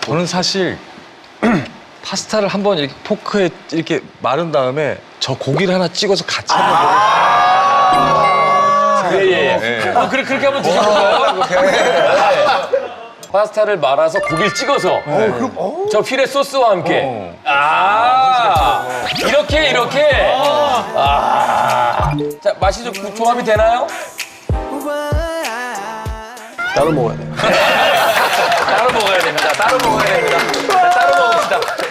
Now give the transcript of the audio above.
저는 사실 파스타를 한번 이렇게 포크에 이렇게 마른 다음에 저 고기를 하나 찍어서 같이 한번 예. 그렇게 한번 드셔볼까요? 파스타를 말아서 고기를 찍어서 저 피레 소스와 함께 이렇게 자 맛이 좀 조합이 되나요? 따로 먹어야 돼요. 따로 먹어야 됩니다. 따로 먹어야 됩니다. 따로 먹읍시다.